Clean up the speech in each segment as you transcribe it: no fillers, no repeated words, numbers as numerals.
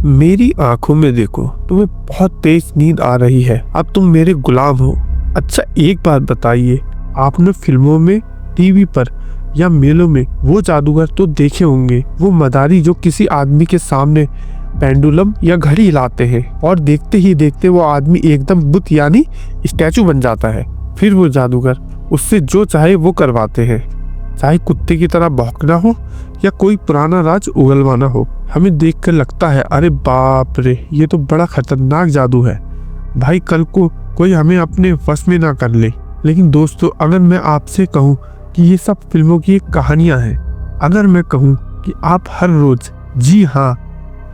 मेरी आंखों में देखो, तुम्हें बहुत तेज नींद आ रही है, अब तुम मेरे गुलाम हो। अच्छा एक बात बताइए, आपने फिल्मों में, टीवी पर या मेलों में वो जादूगर तो देखे होंगे, वो मदारी जो किसी आदमी के सामने पेंडुलम या घड़ी हिलाते हैं और देखते ही देखते वो आदमी एकदम बुत यानी स्टैचू बन जाता है। फिर वो जादूगर उससे जो चाहे वो करवाते हैं, चाहे कुत्ते की तरह भौंकना हो या कोई पुराना राज उगलवाना हो। हमें देखकर लगता है अरे बाप रे, ये तो बड़ा खतरनाक जादू है भाई, कल को कोई हमें अपने वश में ना कर ले। लेकिन दोस्तों, अगर मैं आपसे कहूँ कि ये सब फिल्मों की कहानियां हैं, अगर मैं कहूँ कि आप हर रोज, जी हाँ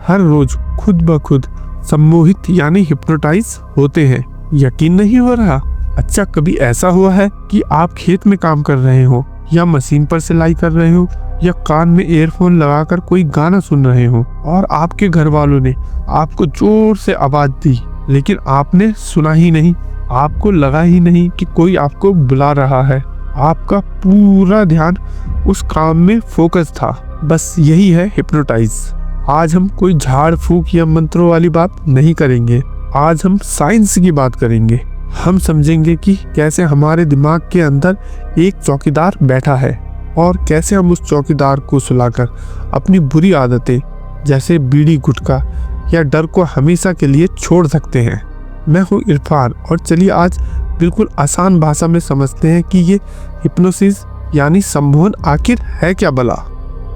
हर रोज खुद ब खुद सम्मोहित यानी हिप्नोटाइज होते हैं, यकीन नहीं हो रहा? अच्छा कभी ऐसा हुआ है कि आप खेत में काम कर रहे हो या मशीन पर सिलाई कर रहे हो या कान में ईयरफोन लगाकर कोई गाना सुन रहे हो और आपके घर वालों ने आपको जोर से आवाज दी, लेकिन आपने सुना ही नहीं, आपको लगा ही नहीं कि कोई आपको बुला रहा है, आपका पूरा ध्यान उस काम में फोकस था। बस यही है हिप्नोटाइज। आज हम कोई झाड़ फूक या मंत्रों वाली बात नहीं करेंगे, आज हम साइंस की बात करेंगे। हम समझेंगे कि कैसे हमारे दिमाग के अंदर एक चौकीदार बैठा है और कैसे हम उस चौकीदार को सुलाकर अपनी बुरी आदतें जैसे बीड़ी गुटखा या डर को हमेशा के लिए छोड़ सकते हैं। मैं हूँ इरफान और चलिए आज बिल्कुल आसान भाषा में समझते हैं कि ये हिप्नोसिस यानी सम्मोहन आखिर है क्या भला।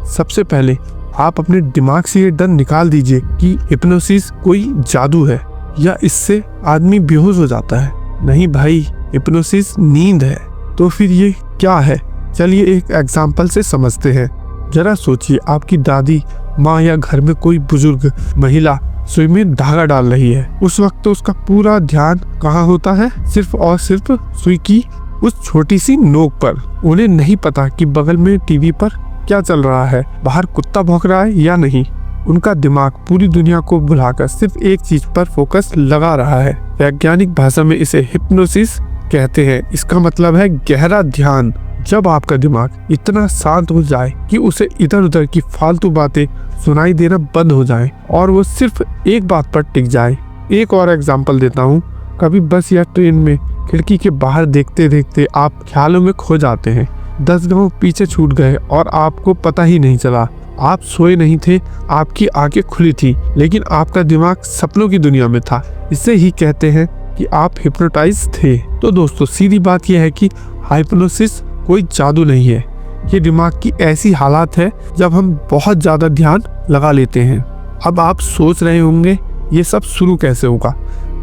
सबसे पहले आप अपने दिमाग से ये डर निकाल दीजिए कि हिप्नोसिस कोई जादू है या इससे आदमी बेहोश हो जाता है। नहीं भाई, हिप्नोसिस नींद है। तो फिर ये क्या है, चलिए एक एग्जाम्पल से समझते हैं। जरा सोचिए, आपकी दादी, माँ या घर में कोई बुजुर्ग महिला सुई में धागा डाल रही है। उस वक्त तो उसका पूरा ध्यान कहाँ होता है? सिर्फ और सिर्फ सुई की उस छोटी सी नोक पर। उन्हें नहीं पता कि बगल में टीवी पर क्या चल रहा है, बाहर कुत्ता भौंक रहा है या नहीं। उनका दिमाग पूरी दुनिया को भुलाकर सिर्फ एक चीज पर फोकस लगा रहा है। वैज्ञानिक भाषा में इसे हिप्नोसिस कहते हैं। इसका मतलब है गहरा ध्यान। जब आपका दिमाग इतना शांत हो जाए कि उसे इधर उधर की फालतू बातें सुनाई देना बंद हो जाए और वो सिर्फ एक बात पर टिक जाए। एक और एग्जाम्पल देता हूँ। कभी बस या ट्रेन में खिड़की के बाहर देखते देखते आप ख्यालों में खो जाते हैं, 10 गांव पीछे छूट गए और आपको पता ही नहीं चला। आप सोए नहीं थे, आपकी आंखें खुली थी, लेकिन आपका दिमाग सपनों की दुनिया में था। इसे ही कहते हैं कि आप हिप्नोटाइज थे। तो दोस्तों, सीधी बात यह है कि हिप्नोसिस कोई जादू नहीं है, ये दिमाग की ऐसी हालात है जब हम बहुत ज्यादा ध्यान लगा लेते हैं। अब आप सोच रहे होंगे ये सब शुरू कैसे होगा।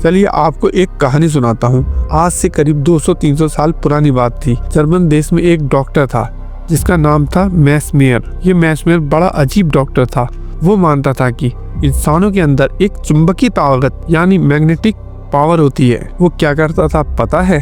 चलिए आपको एक कहानी सुनाता हूँ। आज से करीब 200-300 साल पुरानी बात थी। जर्मन देश में एक डॉक्टर था जिसका नाम था मैस्मेयर। ये मैस्मेयर बड़ा अजीब डॉक्टर था। वो मानता था कि इंसानों के अंदर एक चुंबकीय ताकत यानी मैग्नेटिक पावर होती है। वो क्या करता था पता है?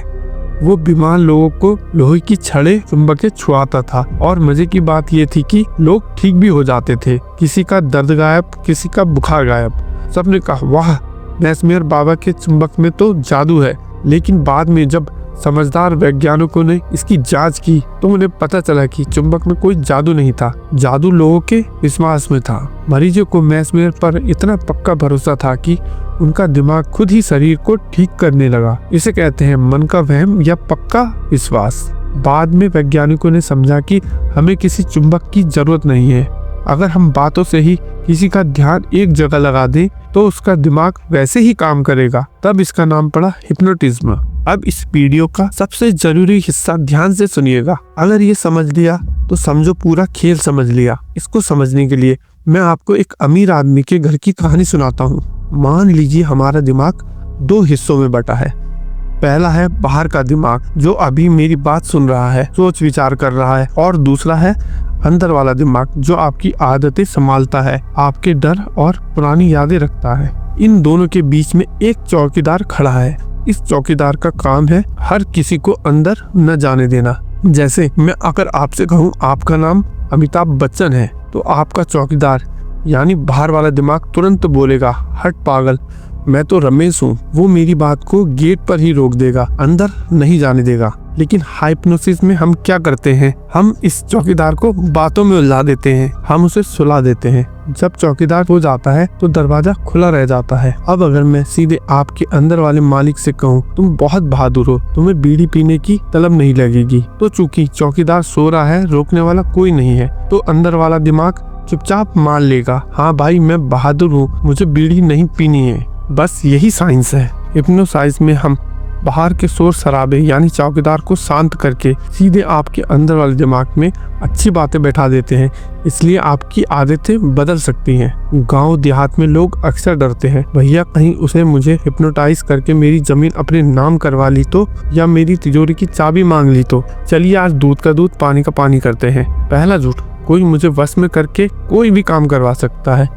वो बीमार लोगों को लोहे की छड़े चुंबकें छुआता था और मजे की बात ये थी कि लोग ठीक भी हो जाते थे। किसी का दर्द गायब, किसी का बुखार गायब। सबने कहा वाह, मैस्मेयर बाबा के चुंबक में तो जादू है। लेकिन बाद में जब समझदार वैज्ञानिकों ने इसकी जांच की तो उन्हें पता चला कि चुंबक में कोई जादू नहीं था, जादू लोगों के विश्वास में था। मरीजों को मैस्मेयर पर इतना पक्का भरोसा था कि उनका दिमाग खुद ही शरीर को ठीक करने लगा। इसे कहते हैं मन का वहम या पक्का विश्वास। बाद में वैज्ञानिकों ने समझा कि हमें किसी चुंबक की जरूरत नहीं है। अगर हम बातों से ही किसी का ध्यान एक जगह लगा दें तो उसका दिमाग वैसे ही काम करेगा। तब इसका नाम पड़ा हिप्नोटिज्म। अब इस वीडियो का सबसे जरूरी हिस्सा ध्यान से सुनिएगा। अगर ये समझ लिया तो समझो पूरा खेल समझ लिया। इसको समझने के लिए मैं आपको एक अमीर आदमी के घर की कहानी सुनाता हूँ। मान लीजिए हमारा दिमाग 2 हिस्सों में बटा है। पहला है बाहर का दिमाग जो अभी मेरी बात सुन रहा है, सोच विचार कर रहा है, और दूसरा है अंदर वाला दिमाग जो आपकी आदतें संभालता है, आपके डर और पुरानी यादें रखता है। इन दोनों के बीच में एक चौकीदार खड़ा है। इस चौकीदार का काम है हर किसी को अंदर न जाने देना। जैसे मैं अगर आपसे कहूँ आपका नाम अमिताभ बच्चन है तो आपका चौकीदार यानी बाहर वाला दिमाग तुरंत बोलेगा हट पागल, मैं तो रमेश हूँ। वो मेरी बात को गेट पर ही रोक देगा, अंदर नहीं जाने देगा। लेकिन हाइप्नोसिस में हम क्या करते हैं, हम इस चौकीदार को बातों में उलझा देते हैं, हम उसे सुला देते हैं। जब चौकीदार हो जाता है तो दरवाजा खुला रह जाता है। अब अगर मैं सीधे आपके अंदर वाले मालिक से कहूँ तुम बहुत बहादुर हो, तुम्हें बीड़ी पीने की तलब नहीं लगेगी, तो चूंकि चौकीदार सो रहा है, रोकने वाला कोई नहीं है, तो अंदर वाला दिमाग चुपचाप मान लेगा, हाँ भाई मैं बहादुर हूँ, मुझे बीड़ी नहीं पीनी है। बस यही साइंस है। हिप्नोसाइज में हम बाहर के शोर शराबे यानी चौकीदार को शांत करके सीधे आपके अंदर वाले दिमाग में अच्छी बातें बैठा देते हैं, इसलिए आपकी आदतें बदल सकती हैं। गांव देहात में लोग अक्सर डरते हैं, भैया कहीं उसे मुझे हिप्नोटाइज करके मेरी जमीन अपने नाम करवा ली तो, या मेरी तिजोरी की चाबी मांग ली तो। चलिए आज दूध का दूध पानी का पानी करते हैं। पहला झूठ, कोई मुझे वश में करके कोई भी काम करवा सकता है,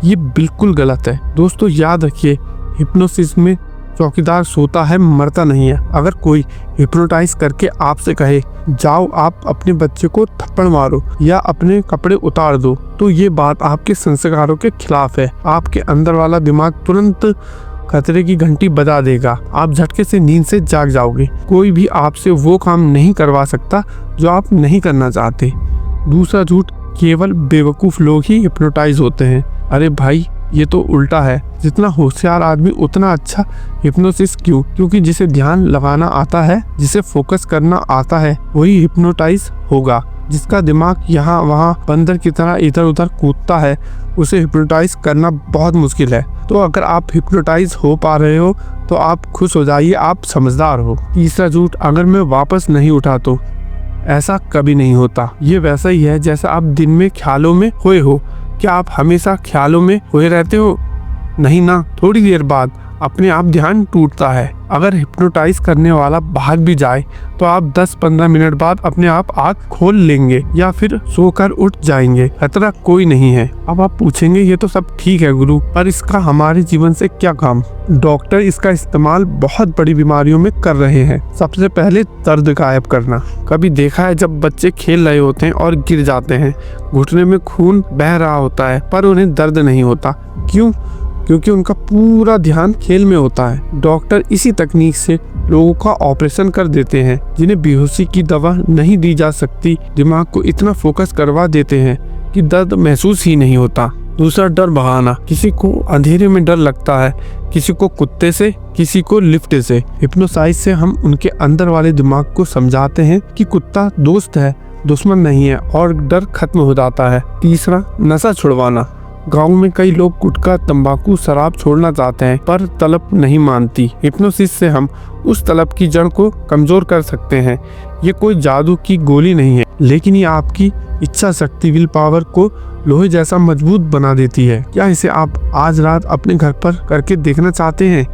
ये बिल्कुल गलत है। दोस्तों याद रखिए, हिप्नोसिस में चौकीदार सोता है, मरता नहीं है। अगर कोई हिप्नोटाइज करके आपसे कहे जाओ आप अपने बच्चे को थप्पड़ मारो या अपने कपड़े उतार दो, तो ये बात आपके संस्कारों के खिलाफ है। आपके अंदर वाला दिमाग तुरंत खतरे की घंटी बजा देगा, आप झटके से नींद से जाग जाओगे। कोई भी आपसे वो काम नहीं करवा सकता जो आप नहीं करना चाहते। दूसरा झूठ, केवल बेवकूफ लोग ही हिप्नोटाइज होते हैं। अरे भाई ये तो उल्टा है, जितना होशियार आदमी उतना अच्छा हिप्नोसिस क्यों? क्योंकि जिसे ध्यान लगाना आता है, जिसे फोकस करना आता है, वही हिप्नोटाइज होगा। जिसका दिमाग यहाँ वहाँ बंदर की तरह इधर उधर कूदता है, उसे हिप्नोटाइज करना बहुत मुश्किल है। तो अगर आप हिप्नोटाइज हो पा रहे हो तो आप खुश हो जाइए, आप समझदार हो। तीसरा झूठ, अगर मैं वापस नहीं उठा तो। ऐसा कभी नहीं होता। ये वैसा ही है जैसा आप दिन में ख्यालों में खोए हो। क्या आप हमेशा ख्यालों में खोए रहते हो? नहीं ना, थोड़ी देर बाद अपने आप ध्यान टूटता है। अगर हिप्नोटाइज करने वाला भाग भी जाए तो आप 10-15 मिनट बाद अपने आप आँख खोल लेंगे या फिर सोकर उठ जाएंगे। खतरा कोई नहीं है। अब आप पूछेंगे ये तो सब ठीक है गुरु, पर इसका हमारे जीवन से क्या काम? डॉक्टर इसका इस्तेमाल बहुत बड़ी बीमारियों में कर रहे हैं। सबसे पहले दर्द गायब करना। कभी देखा है जब बच्चे खेल रहे होते हैं और गिर जाते हैं, घुटने में खून बह रहा होता है पर उन्हें दर्द नहीं होता। क्यों? क्योंकि उनका पूरा ध्यान खेल में होता है। डॉक्टर इसी तकनीक से लोगों का ऑपरेशन कर देते हैं जिन्हें बेहोशी की दवा नहीं दी जा सकती। दिमाग को इतना फोकस करवा देते हैं कि दर्द महसूस ही नहीं होता। दूसरा, डर भगाना। किसी को अंधेरे में डर लगता है, किसी को कुत्ते से, किसी को लिफ्ट से। हिप्नोसाइज से हम उनके अंदर वाले दिमाग को समझाते हैं कि कुत्ता दोस्त है, दुश्मन नहीं है, और डर खत्म हो जाता है। तीसरा, नशा छुड़वाना। गांव में कई लोग गुटखा, तंबाकू, शराब छोड़ना चाहते हैं पर तलब नहीं मानती। हिप्नोसिस से हम उस तलब की जड़ को कमजोर कर सकते हैं। ये कोई जादू की गोली नहीं है, लेकिन ये आपकी इच्छा शक्ति, विल पावर को लोहे जैसा मजबूत बना देती है। क्या इसे आप आज रात अपने घर पर करके देखना चाहते हैं?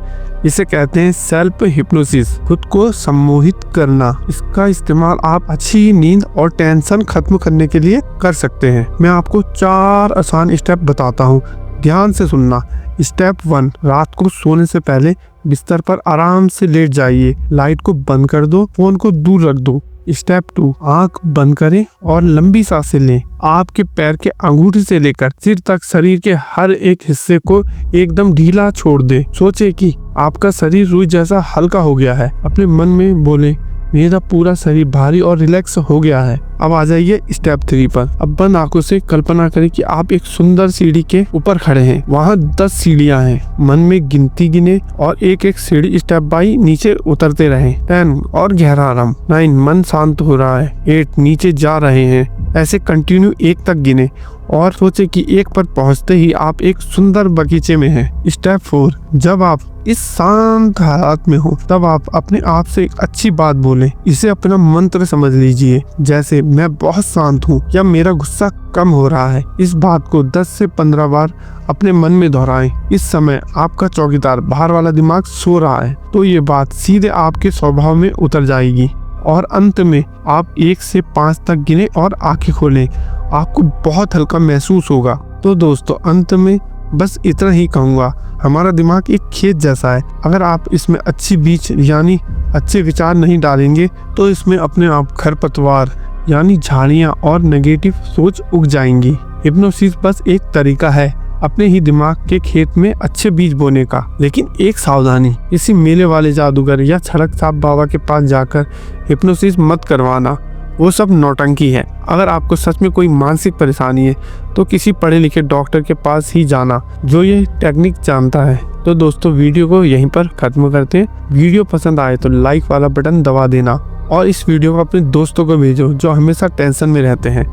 इसे कहते हैं सेल्फ हिप्नोसिस, खुद को सम्मोहित करना। इसका इस्तेमाल आप अच्छी नींद और टेंशन खत्म करने के लिए कर सकते हैं। मैं आपको 4 आसान स्टेप बताता हूँ, ध्यान से सुनना। स्टेप 1, रात को सोने से पहले बिस्तर पर आराम से लेट जाइए, लाइट को बंद कर दो, फोन को दूर रख दो। स्टेप 2, आंख बंद करें और लंबी सांसें लें। आपके पैर के अंगूठे से लेकर सिर तक शरीर के हर एक हिस्से को एकदम ढीला छोड़ दें। सोचे कि आपका शरीर रुई जैसा हल्का हो गया है। अपने मन में बोले, मेरा पूरा शरीर भारी और रिलैक्स हो गया है। अब आ जाइए स्टेप 3 पर। अब बंद आंखों से कल्पना करें कि आप एक सुंदर सीढ़ी के ऊपर खड़े हैं। वहाँ 10 सीढ़ियाँ हैं। मन में गिनती गिने और एक एक सीढ़ी स्टेप बाई नीचे उतरते रहें। 10 और गहरा आराम। 9 मन शांत हो रहा है। 8 नीचे जा रहे हैं। ऐसे कंटिन्यू 1 तक गिने और सोचे कि 1 पर पहुंचते ही आप एक सुंदर बगीचे में हैं। स्टेप 4, जब आप इस शांत हालात में हो तब आप अपने आप से एक अच्छी बात बोलें। इसे अपना मंत्र समझ लीजिए, जैसे मैं बहुत शांत हूँ या मेरा गुस्सा कम हो रहा है। इस बात को 10 से 15 बार अपने मन में दोहराएं। इस समय आपका चौकीदार, बाहर वाला दिमाग सो रहा है, तो ये बात सीधे आपके स्वभाव में उतर जाएगी। और अंत में आप 1 से 5 तक गिने और आंखें खोलें। आपको बहुत हल्का महसूस होगा। तो दोस्तों, अंत में बस इतना ही कहूँगा, हमारा दिमाग एक खेत जैसा है। अगर आप इसमें अच्छी बीज यानी अच्छे विचार नहीं डालेंगे तो इसमें अपने आप खरपतवार यानी झाड़ियाँ और नेगेटिव सोच उग जाएंगी। हिप्नोसिस बस एक तरीका है अपने ही दिमाग के खेत में अच्छे बीज बोने का। लेकिन एक सावधानी, किसी मेले वाले जादूगर या छड़क साहब बाबा के पास जाकर हिप्नोसिस मत करवाना, वो सब नौटंकी है। अगर आपको सच में कोई मानसिक परेशानी है तो किसी पढ़े लिखे डॉक्टर के पास ही जाना जो ये टेक्निक जानता है। तो दोस्तों वीडियो को यहीं पर खत्म करते हैं। वीडियो पसंद आए तो लाइक वाला बटन दबा देना और इस वीडियो को अपने दोस्तों को भेजो जो हमेशा टेंशन में रहते हैं।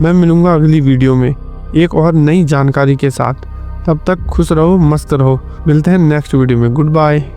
मैं मिलूंगा अगली वीडियो में एक और नई जानकारी के साथ। तब तक खुश रहो, मस्त रहो। मिलते हैं नेक्स्ट वीडियो में। Good bye.